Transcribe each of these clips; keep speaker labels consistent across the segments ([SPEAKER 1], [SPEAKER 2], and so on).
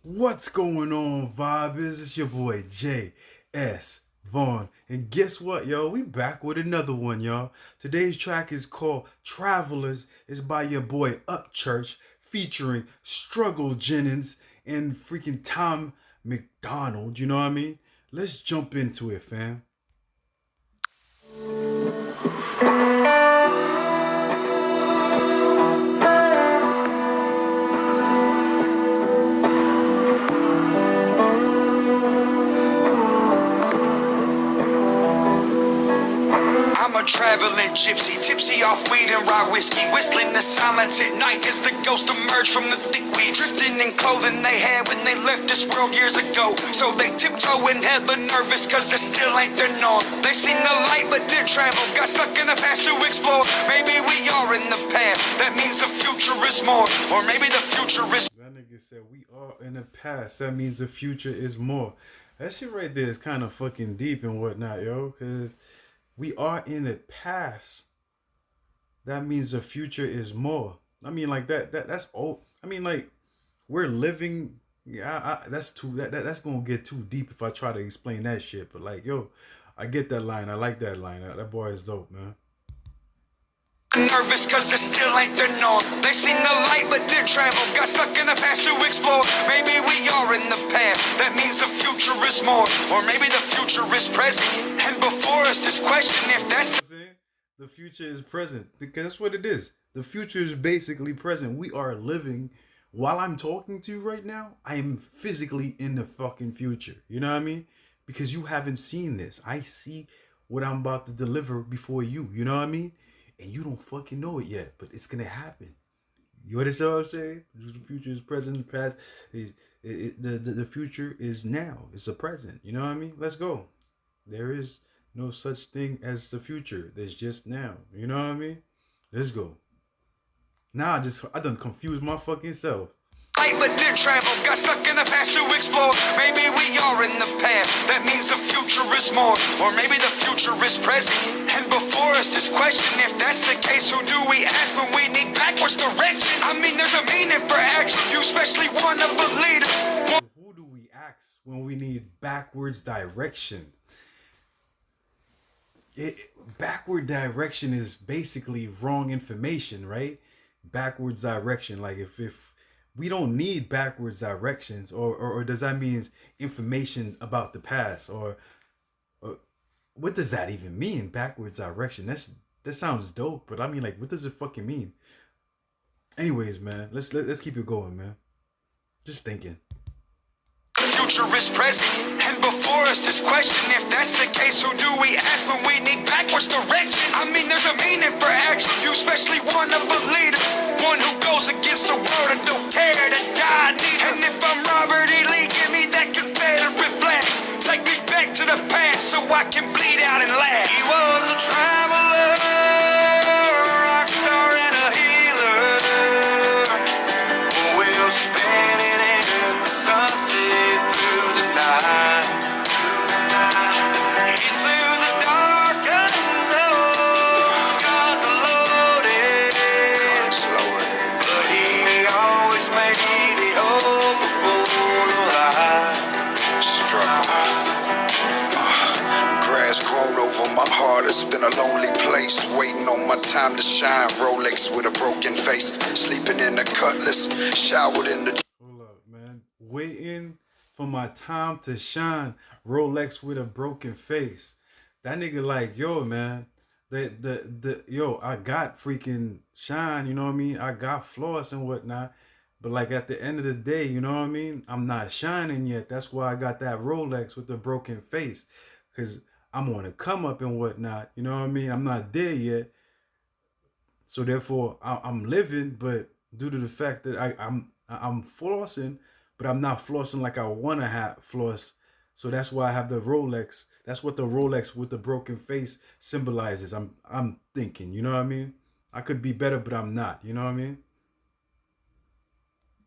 [SPEAKER 1] What's going on, vibers? It's your boy J.S. Vaughn. And guess what, yo? We back with another one, y'all. Today's track is called Travelers. It's by your boy Upchurch, featuring Struggle Jennings and freaking Tom MacDonald. You know what I mean? Let's jump into it, fam.
[SPEAKER 2] I'm a traveling gypsy, tipsy off weed and rye whiskey, whistling the silence at night as the ghosts emerge from the thick weed, drifting in clothing they had when they left this world years ago. So they tiptoe in heaven, nervous cause they still ain't their norm. They seen the light but didn't travel, got stuck in the past to explore. Maybe we are in the past, that means the future is more. Or maybe the future is...
[SPEAKER 1] That nigga said we are in the past, that means the future is more. That shit right there is kind of fucking deep and whatnot, yo, cause we are in the past. That means the future is more. I mean, like that's old. I mean, like we're living. Yeah, that's too. That's gonna get too deep if I try to explain that shit. But like, yo, I get that line. I like that line. That boy is dope, man.
[SPEAKER 2] Nervous cause they still ain't their norm. They seen the light but didn't travel, got stuck in the past to explore. Maybe we are in the past, that means the future is more. Or maybe the future is present, and before us this question if that's...
[SPEAKER 1] The future is present, because that's what it is. The future is basically present. We are living. While I'm talking to you right now, I am physically in the fucking future. You know what I mean? Because you haven't seen this. I see what I'm about to deliver before you. You know what I mean? And you don't fucking know it yet, but it's gonna happen. You understand what I'm saying? The future is present, the past is the future is now. It's a present. You know what I mean? Let's go. There is no such thing as the future. There's just now. You know what I mean? Let's go. Now I done confused my fucking self.
[SPEAKER 2] But didn't travel, got stuck in the past to explore. Maybe we are in the past, that means the future is more. Or maybe the future is present, and before us this question if that's the case, who do we ask when we need backwards directions? I mean there's a meaning for action, you especially wanna believe it.
[SPEAKER 1] Who do we ask when we need backwards direction? Backward direction is basically wrong information, right? Backwards direction, like if we don't need backwards directions, or does that mean information about the past, or what does that even mean? Backwards direction. That sounds dope, but I mean, like, what does it fucking mean? Anyways, man, let's keep it going, man. Just thinking.
[SPEAKER 2] The future is present, and before us this question if that's the case, who do we ask when we need backwards directions? I mean there's a meaning for action, you especially wanna believe it. One who goes against the world and don't care to die neither. And if I'm Robert E. Lee, give me that Confederate flag. Take me back to the past so I can bleed out and laugh. He was a traveler, rock star and a healer. We'll spin it in the sunset through the night. Into the dark unknown, God's loaded. But he always made it all before the light.
[SPEAKER 3] Struggle. Grass grown over my heart. It's been a lonely place, waiting on my time to shine. Rolex with a broken face, sleeping in the cutlass, showered in the...
[SPEAKER 1] Hold up, man. Waiting for my time to shine. Rolex with a broken face. That nigga like, yo, man. Yo, I got freaking shine, you know what I mean? I got floss and whatnot. But like at the end of the day, you know what I mean? I'm not shining yet. That's why I got that Rolex with the broken face. Cause I'm on a come up and whatnot. You know what I mean? I'm not there yet. So therefore I'm living, but due to the fact that I'm flossing, but I'm not flossing like I wanna have floss. So that's why I have the Rolex. That's what the Rolex with the broken face symbolizes. I'm thinking, you know what I mean? I could be better, but I'm not, you know what I mean?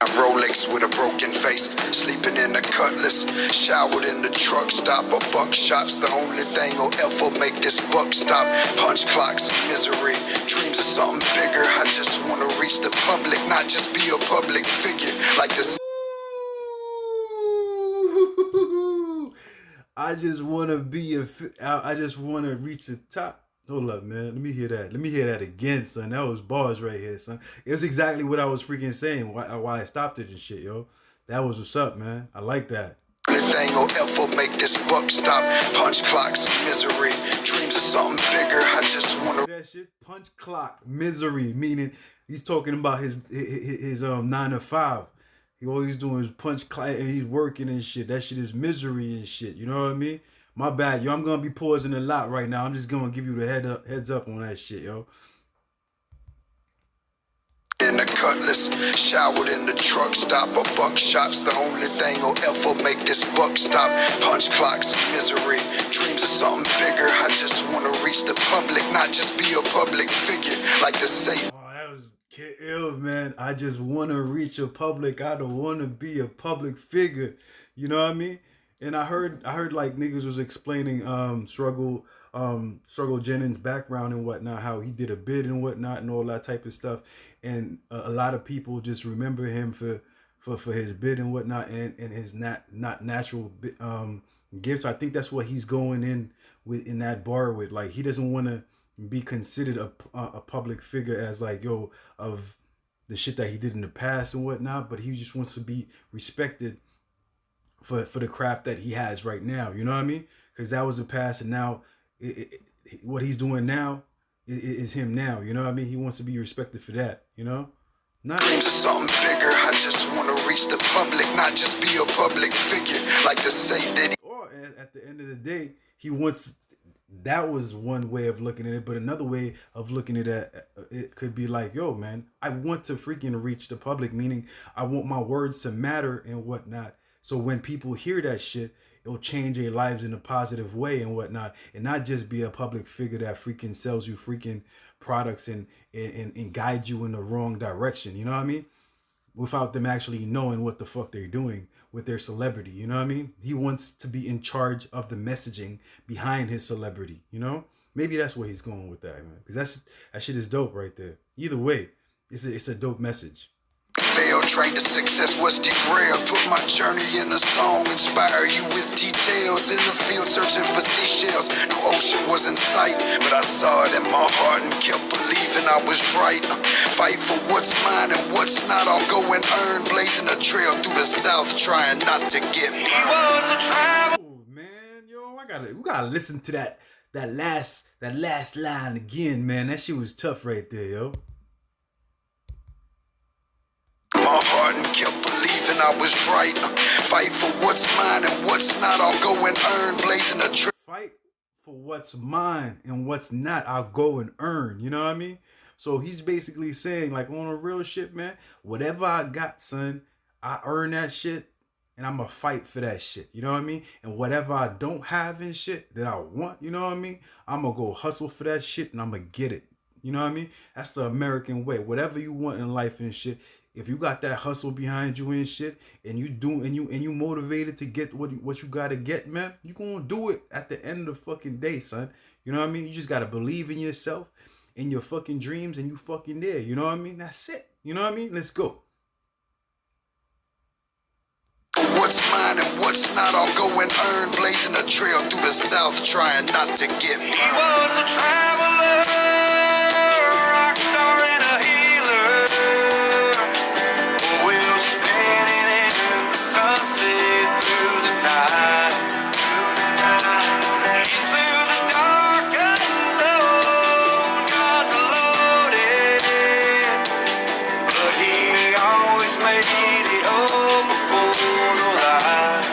[SPEAKER 3] A Rolex with a broken face, sleeping in a cutlass, showered in the truck stop. A buckshot's the only thing will ever make this buck stop. Punch clocks, misery, dreams of something bigger. I just wanna reach the public, not just be a public figure like this.
[SPEAKER 1] I just want to be I just want to reach the top. Hold up, man. Let me hear that. Let me hear that again, son. That was bars right here, son. It was exactly what I was freaking saying. Why I stopped it and shit, yo. That was what's up, man. I like that.
[SPEAKER 3] Anything will ever make this buck stop. Punch clocks, misery, dreams of something bigger. I just wanna.
[SPEAKER 1] That shit, punch clock, misery, meaning he's talking about his 9 to 5. He always doing his punch clock and he's working and shit. That shit is misery and shit. You know what I mean? My bad, yo. I'm gonna be pausing a lot right now. I'm just gonna give you the heads up on that shit, yo.
[SPEAKER 3] In the cutlass, showered in the truck stop. A buckshot's the only thing will ever make this buck stop. Punch clocks, misery, dreams of something bigger. I just wanna reach the public, not just be a public figure. Like to say.
[SPEAKER 1] Oh, that was ill, man. I just wanna reach a public. I don't wanna be a public figure. You know what I mean? And I heard like niggas was explaining struggle Jennings' background and whatnot, how he did a bid and whatnot and all that type of stuff. And a lot of people just remember him for his bid and whatnot and his not natural gifts. I think that's what he's going in with in that bar with. Like he doesn't want to be considered a public figure as like of the shit that he did in the past and whatnot, but he just wants to be respected for the craft that he has right now. You know what I mean? Because that was the past, and now what he's doing now is him now. You know what I mean? He wants to be respected for that. You know? Not
[SPEAKER 3] dreams of something bigger. I just want to reach the public, not just be a public figure. Like to say that.
[SPEAKER 1] Or at the end of the day, he wants. That was one way of looking at it, but another way of looking at it could be like, yo, man, I want to freaking reach the public, meaning I want my words to matter and whatnot. So when people hear that shit, it'll change their lives in a positive way and whatnot, and not just be a public figure that freaking sells you freaking products and guide you in the wrong direction. You know what I mean? Without them actually knowing what the fuck they're doing with their celebrity. You know what I mean? He wants to be in charge of the messaging behind his celebrity. You know? Maybe that's where he's going with that, man. Because that shit is dope right there. Either way, it's a dope message.
[SPEAKER 3] Failed, train to success was derailed. Put my journey in a song, inspire you with details. In the field searching for seashells. No ocean was in sight, but I saw it in my heart and kept believing I was right. Fight for what's mine and what's not. I'll go and earn, blazing a trail through the south, trying not to get burned.
[SPEAKER 2] He was a travel.
[SPEAKER 1] Oh man, yo, we gotta listen to that last line again, man. That shit was tough right there, yo.
[SPEAKER 3] My heart and kept believing I was right. Fight for what's mine and what's not. I'll go and earn, blazing a trail.
[SPEAKER 1] Fight for what's mine and what's not. I'll go and earn. You know what I mean? So he's basically saying, like, on a real shit, man, whatever I got, son, I earn that shit and I'm gonna fight for that shit. You know what I mean? And whatever I don't have and shit that I want, you know what I mean? I'm gonna go hustle for that shit and I'm gonna get it. You know what I mean? That's the American way. Whatever you want in life and shit, if you got that hustle behind you and shit, and you motivated to get what you gotta get, man, you gonna do it at the end of the fucking day, son. You know what I mean? You just gotta believe in yourself, in your fucking dreams, and you fucking there. You know what I mean? That's it. You know what I mean? Let's go.
[SPEAKER 3] What's mine and what's not, I'll go and earn, blazing a trail through the south, trying not to get burned.
[SPEAKER 2] He was a traveler, rock star and a healer. Wheels spinning in the sunset through the night. Into the dark unknown, God's loaded, but he always made it up before the light.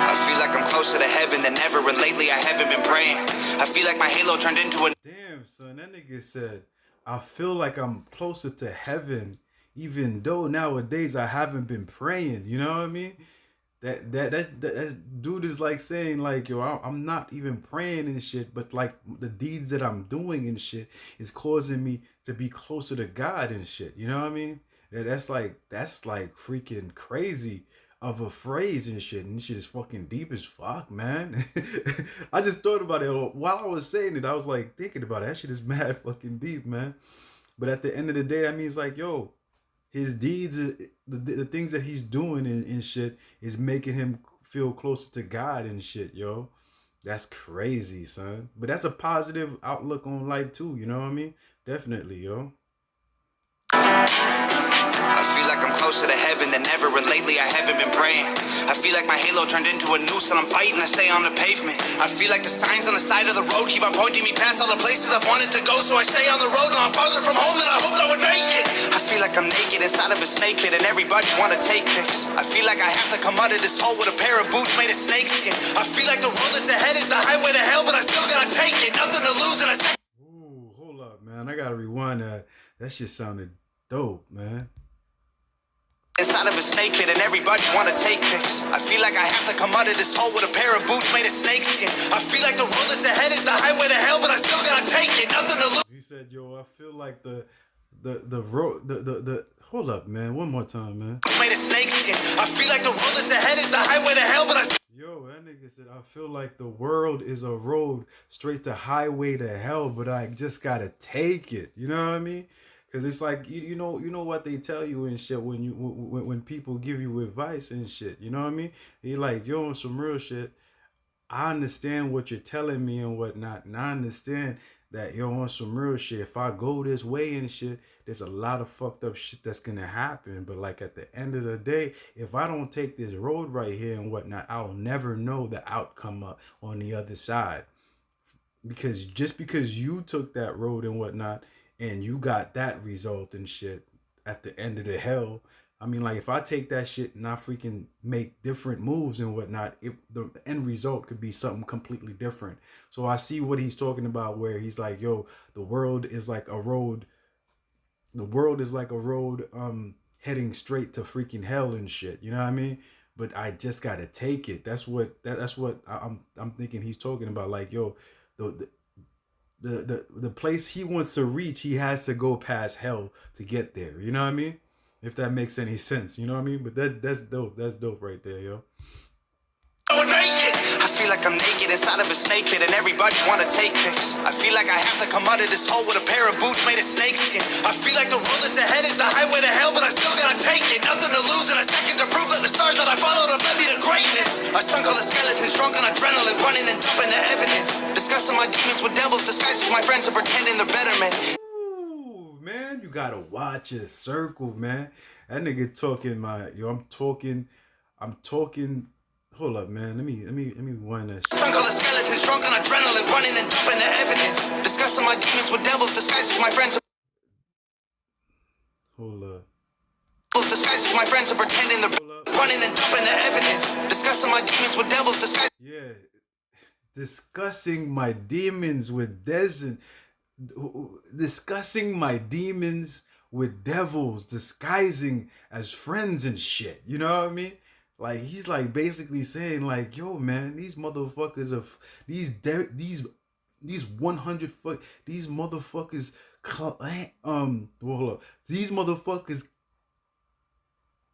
[SPEAKER 2] I feel like I'm closer to heaven than ever, and lately I haven't been praying. I feel like my halo turned into a...
[SPEAKER 1] Damn, son, that nigga said, I feel like I'm closer to heaven, even though nowadays I haven't been praying. You know what I mean? That dude is like saying, like, yo, I'm not even praying and shit, but like the deeds that I'm doing and shit is causing me to be closer to God and shit. You know what I mean? That's like freaking crazy of a phrase and shit. And shit is fucking deep as fuck, man. I just thought about it while I was saying it. I was like thinking about it. That shit is mad fucking deep, man. But at the end of the day, that means like, yo, His deeds, the things that he's doing and shit is making him feel closer to God and shit, yo. That's crazy, son. But that's a positive outlook on life too, you know what I mean? Definitely, yo.
[SPEAKER 2] I feel like I'm closer to heaven than ever, and lately I haven't been praying. I feel like my halo turned into a noose and I'm fighting to stay on the pavement. I feel like the signs on the side of the road keep on pointing me past all the places I've wanted to go, so I stay on the road and I'm farther from home than I hoped I would make it. I feel like I'm naked inside of a snake pit and everybody wanna take pics. I feel like I have to come out of this hole with a pair of boots made of snakeskin. I feel like the road that's ahead is the highway to hell, but I still gotta take it. Nothing to lose and I stay.
[SPEAKER 1] Ooh, hold up, man. I gotta rewind that. That shit sounded dope, man.
[SPEAKER 2] Inside of a snake pit and everybody wanna take pics. I feel like I have to come out of this hole with a pair of boots made of snakeskin. I feel like the road that's ahead is the highway to hell, but I still gotta take it. Nothing to lose.
[SPEAKER 1] You said, yo, I feel like the road the hold up, man. One more time, man.
[SPEAKER 2] Made of snakeskin. I feel like the road that's ahead is the highway to hell, but I still.
[SPEAKER 1] Yo, that nigga said, I feel like the world is a road straight to highway to hell, but I just gotta take it. You know what I mean? Because it's like you know what they tell you and shit when people give you advice and shit. You know what I mean? You're like, yo, on some real shit. I understand what you're telling me and whatnot, and I understand that you're on some real shit. If I go this way and shit, there's a lot of fucked up shit that's gonna happen. But like at the end of the day, if I don't take this road right here and whatnot, I'll never know the outcome on the other side. Because just because you took that road and whatnot, and you got that result and shit at the end of the hell. I mean, like, if I take that shit and I freaking make different moves and whatnot, the end result could be something completely different. So I see what he's talking about where he's like, yo, the world is like a road. The world is like a road heading straight to freaking hell and shit. You know what I mean? But I just got to take it. That's what I'm thinking he's talking about. Like, yo, the place he wants to reach, he has to go past hell to get there. You know what I mean? If that makes any sense, you know what I mean? But that's dope. That's dope right there, yo.
[SPEAKER 2] I feel like I'm naked inside of a snake pit and everybody wanna take pics. I feel like I have to come out of this hole with a pair of boots made of snakeskin. I feel like the road that's ahead is the highway to hell, but I still gotta take it. Nothing to lose and a second to prove that the stars that I followed have led me to greatness. I sunk all the skeletons, drunk on adrenaline, running and dumping the evidence. Discussing my demons with devils, disguised as my friends and pretending they're better men.
[SPEAKER 1] Ooh, man, you gotta watch his circle, man. That nigga talking I'm talking. Hold up, man. Let me wind that shit.
[SPEAKER 2] Sunk all the skeletons, drunk on adrenaline, running and dumping the evidence. Discussing my demons with devils, disguised as my friends.
[SPEAKER 1] Hold up.
[SPEAKER 2] Disguised as my friends and pretending they're running and dumping the evidence. Discussing my demons with devils, disguised.
[SPEAKER 1] Yeah, discussing my demons with discussing my demons with devils, disguising as friends and shit. You know what I mean? Like, he's like basically saying like, yo, man, these motherfuckers are these 100 foot, these motherfuckers, hold up, these motherfuckers.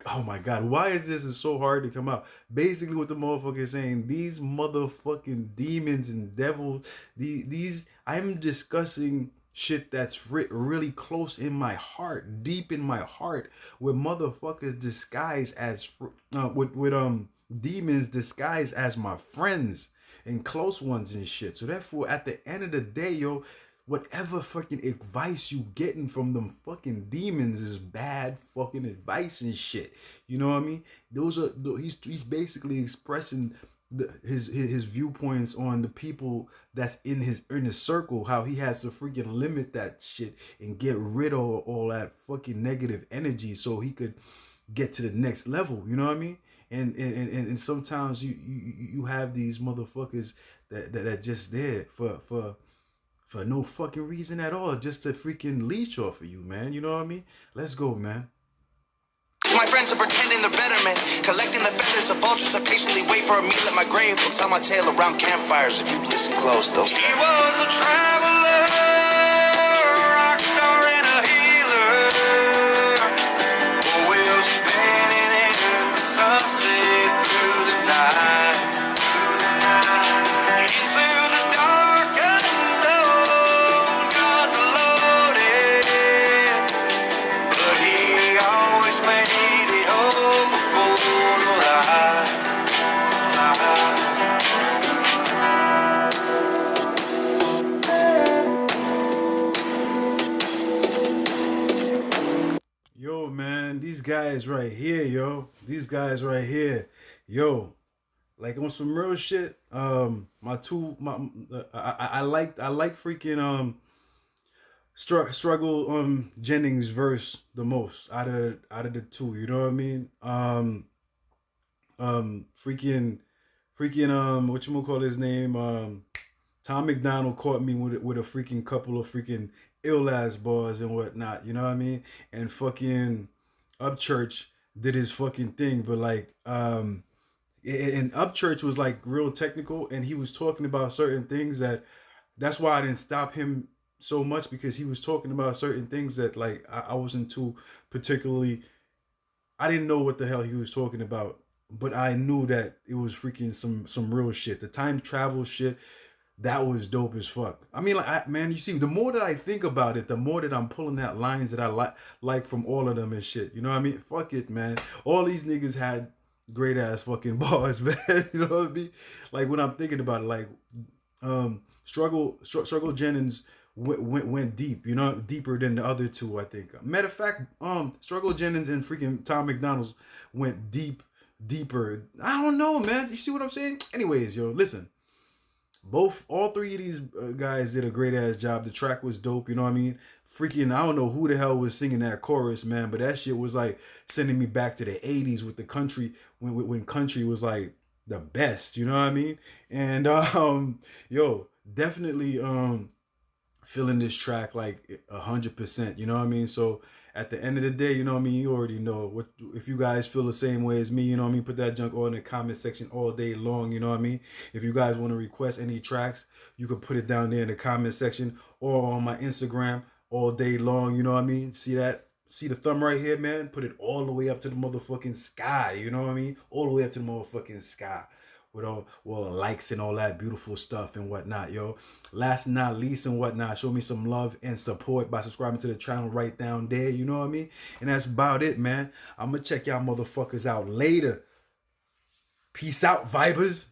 [SPEAKER 1] Oh my God, why is this so hard to come out? Basically what the motherfucker is saying, these motherfucking demons and devils, these I'm discussing shit that's really close in my heart, deep in my heart, with motherfuckers disguised as with demons disguised as my friends and close ones and shit. So therefore, at the end of the day, yo, whatever fucking advice you getting from them fucking demons is bad fucking advice and shit. You know what I mean? Those are he's basically expressing his viewpoints on the people that's in his inner circle, how he has to freaking limit that shit and get rid of all that fucking negative energy so he could get to the next level. You know what I mean? And sometimes you have these motherfuckers that just there for no fucking reason at all, just to freaking leech off of you, man. You know what I mean? Let's go, man.
[SPEAKER 2] My friends are pretending they're better men, collecting the feathers of vultures that patiently wait for a meal at my grave. Will tell my tale around campfires if you listen close. They'll say, she was a traveler, rock star and a healer. We'll spinning in the sunset through the night, into the dark unknown. God's loaded, but he always
[SPEAKER 1] man. These guys right here, yo. These guys right here, yo. Like on some real shit. I like freaking struggle Jennings verse the most out of the two. You know what I mean? Freaking what you gonna call his name? Tom MacDonald caught me with a freaking couple of freaking ill ass bars and whatnot. You know what I mean? And fucking Upchurch did his fucking thing, but like and Upchurch was like real technical, and he was talking about certain things that's why I didn't stop him so much, because he was talking about certain things that like I wasn't too particularly. I didn't know what the hell he was talking about, but I knew that it was freaking some real shit. The time travel shit, that was dope as fuck. I mean, like, man, you see, the more that I think about it, the more that I'm pulling out lines that I like from all of them and shit. You know what I mean? Fuck it, man. All these niggas had great ass fucking bars, man. You know what I mean? Like when I'm thinking about it, like struggle Jennings went deep, you know, deeper than the other two, I think. Matter of fact, struggle Jennings and freaking Tom MacDonald went deeper. I don't know, man. You see what I'm saying? Anyways, yo, listen. All three of these guys did a great ass job. The track was dope, you know what I mean? Freaking, I don't know who the hell was singing that chorus, man, but that shit was like sending me back to the 80s with the country, when country was like the best, you know what I mean? And yo, definitely feeling this track like 100%, you know what I mean? So at the end of the day, you know what I mean, you already know what. If you guys feel the same way as me, you know what I mean, put that junk all in the comment section all day long, you know what I mean? If you guys want to request any tracks, you can put it down there in the comment section or on my Instagram all day long, you know what I mean? See the thumb right here, man? Put it all the way up to the motherfucking sky, you know what I mean? All the way up to the motherfucking sky with all the likes and all that beautiful stuff and whatnot, yo. Last not least and whatnot, show me some love and support by subscribing to the channel right down there, you know what I mean? And that's about it, man. I'm gonna check y'all motherfuckers out later. Peace out, vibers.